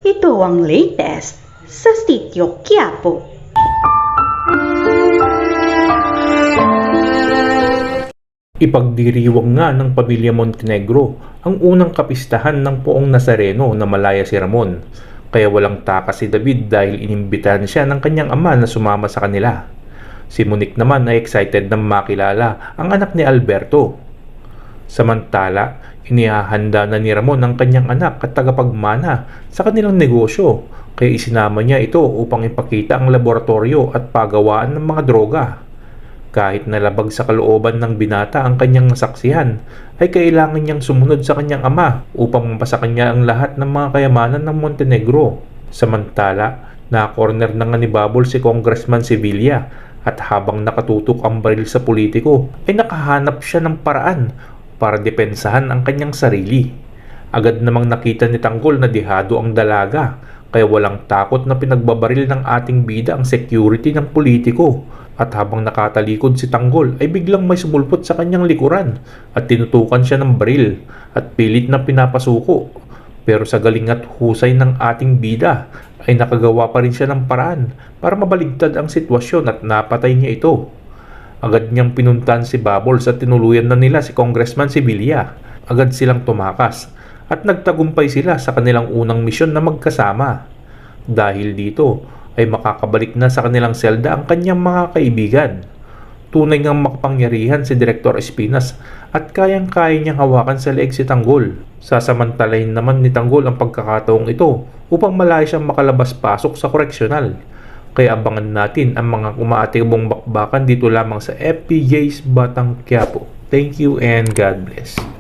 Ito ang latest sa Sitio Quiapo. Ipagdiriwang nga ng Pamilya Montenegro ang unang kapistahan ng Poong Nazareno na malaya si Ramon, kaya walang takas si David dahil inimbitahan siya ng kanyang ama na sumama sa kanila. Si Monique naman ay excited na makilala ang anak ni Alberto. Samantala, inihahanda na ni Ramon ang kanyang anak at tagapagmana sa kanilang negosyo, kaya isinama niya ito upang ipakita ang laboratorio at pagawaan ng mga droga. Kahit nalabag sa kalooban ng binata ang kanyang nasaksihan, ay kailangan niyang sumunod sa kanyang ama upang mapasa kanya ang lahat ng mga kayamanan ng Montenegro. Samantala, na-corner na nga ni Babol si Congressman Sevilla at habang nakatutok ang baril sa politiko, ay nakahanap siya ng paraan para depensahan ang kanyang sarili. Agad namang nakita ni Tanggol na dihado ang dalaga, kaya walang takot na pinagbabaril ng ating bida ang security ng politiko. At habang nakatalikod si Tanggol ay biglang may sumulpot sa kanyang likuran at tinutukan siya ng baril at pilit na pinapasuko. Pero sa galing at husay ng ating bida ay nakagawa pa rin siya ng paraan para mabaligtad ang sitwasyon at napatay niya ito. Agad niyang pinuntahan si Bubbles at tinuluyan na nila si Congressman Sevilla. Agad silang tumakas at nagtagumpay sila sa kanilang unang misyon na magkasama. Dahil dito ay makakabalik na sa kanilang selda ang kanyang mga kaibigan. Tunay ngang makapangyarihan si Director Espinas at kayang-kaya niyang hawakan sa leeg si Tanggol. Sasamantalahin naman ni Tanggol ang pagkakataong ito upang malaya siyang makalabas-pasok sa koreksyonal. Kaya abangan natin ang mga umaatibong bakbakan dito lamang sa FPJ's Batang Quiapo. Thank you and God bless.